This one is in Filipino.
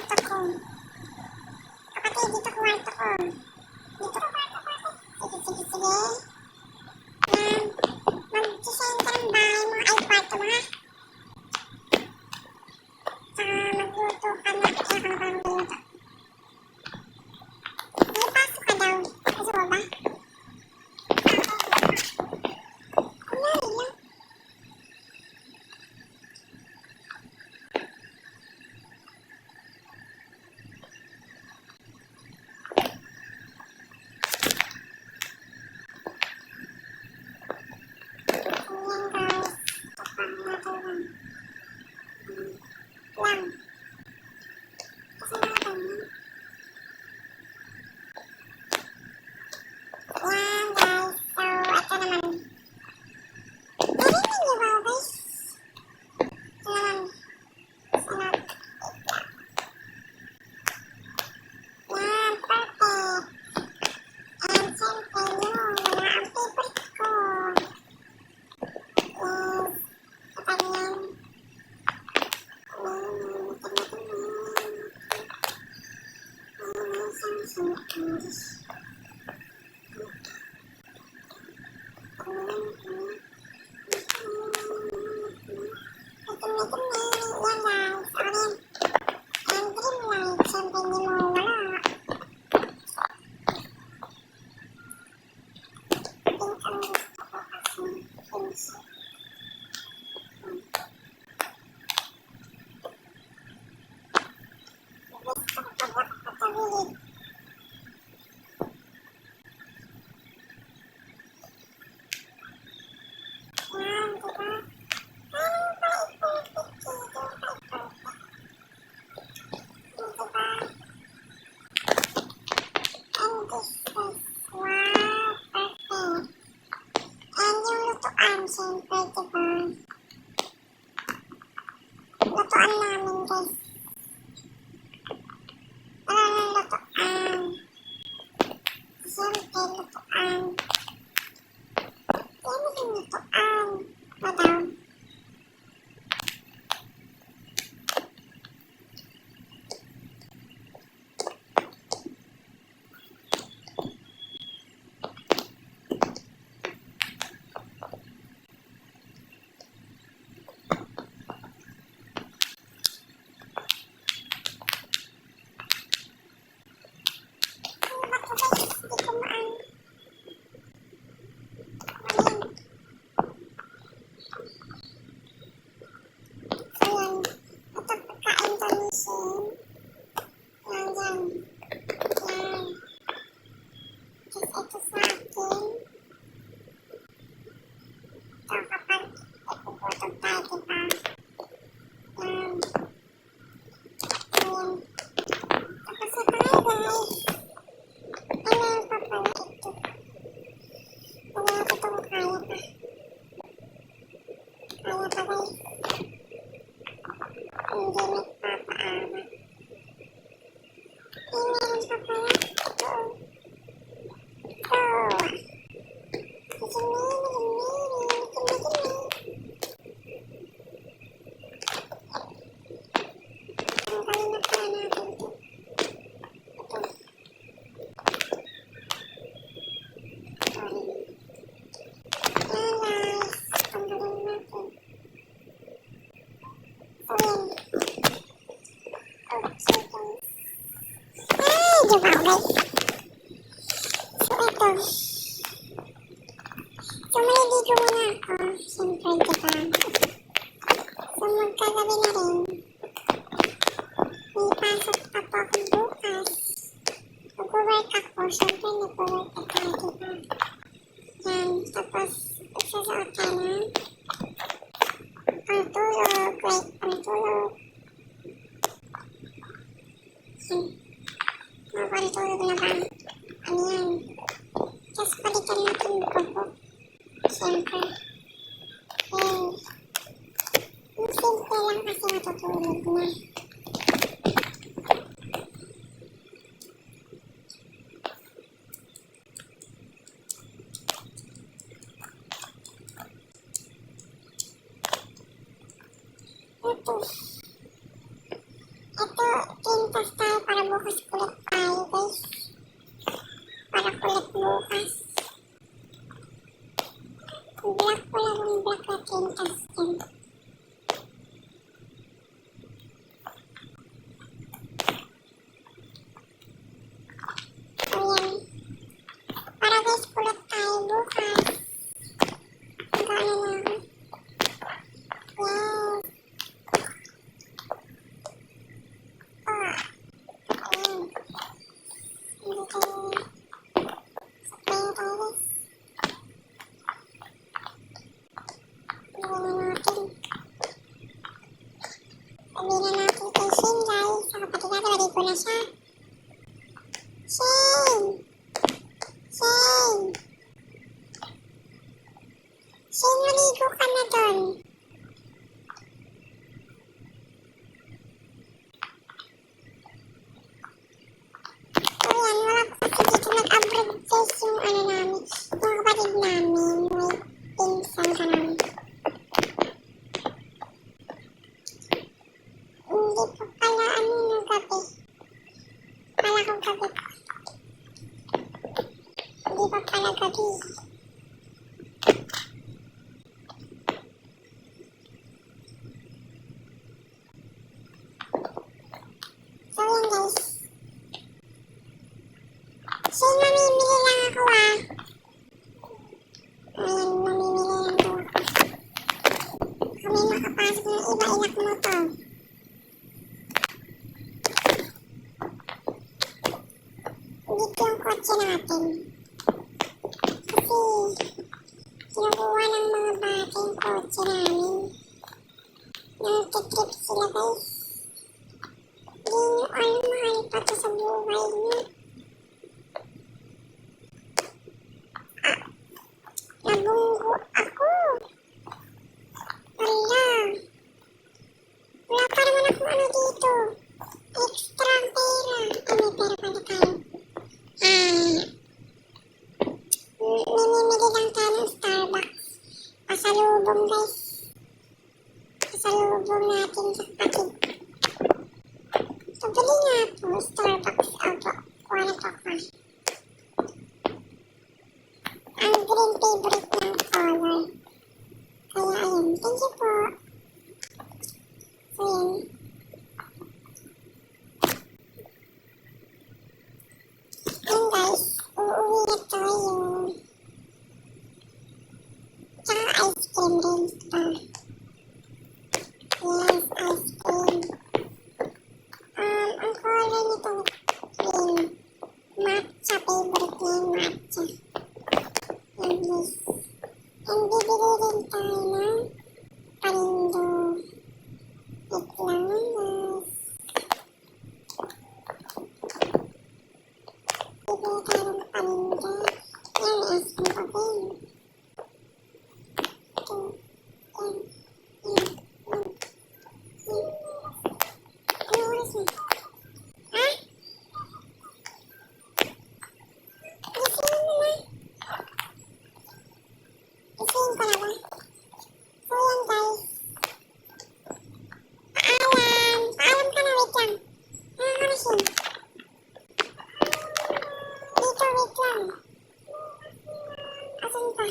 kwarto ko. Kapatid, dito kwarto ko. Dito ka kwarto ko. Sige. Mag-design ka ng bahay mo. Ay, kwarto mo ha. Tsaka magluto ka na. Kaya ka na pala magluto. May pasok ka daw. Gusto mo ba? Kunwari lang. Siyempre, diba? Lutuan namin, guys. Lutuan. Siyempre, lutuan. Yan yung lutuan. Madam. Diba, guys? So, ito. So, maliligo muna ako. Siyempre, diba? So, magkagabi na rin. May pasok pa po ako bukas. Mag-work ako. Siyempre, nag-work ako, diba? Yan. Tapos, isasuot ka na. Pangtulog. Wait, pangtulog. Pantulog na ba? Ano yan? Tapos palitan natin yung buko. Siyempre. Yung simple lang kasi matutulog na. Ito. Ito, tinta siya. Shane! Shane! Shane, maligo ka na doon. So yan, wala po kasi dito nag-abroad guys yung ano namin, yung kapatid namin, may pinsan ka namin. Hindi po pala ano yung gabi. Kala ko gabi po. Hindi pa pala gabi. So yan guys. Shane, mamimili lang ako ah. Ayan, mamimili lang daw ako. Kami makapasok ng iba, inak mo to. Dito yung kotse natin. Kasi kinukuha ng mga bata yung kotse namin. Nagtitrip sila guys. Hindi nyo alam, mahal pa to sa buhay nyo. Nabunggo ako. Wala. Wala pa naman akong ano dito. Extra pera. Ay, may pera pala tayo. Mamimili lang tayo ng Starbucks. Pasalubong guys. Pasalubong natin sa kapatid. So, bili nga po. Starbucks. Opo. Kuha na po ako. Ang green favorite ng color. Kaya ayun, thank you po. So yun. Ayun guys, uuwi na tayo. Tsaka ice cream din pa. Yes, ice cream. Ang color nito green. Matcha, favorite niya yung matcha. Yan guys. And bibili rin tayo ng panindo. Wait lang guys. Bibili tayo ng panindo. Yan, may ice cream pa din. Ito. Yan. Yan. Yan. Yan. Ano oras na? Ha? Gisingin mo na. Gisingin ko na ba? So yan guys. Paalam! Paalam ka na, wait lang. Nakakarasin. Dito, wait lang. Asan ka?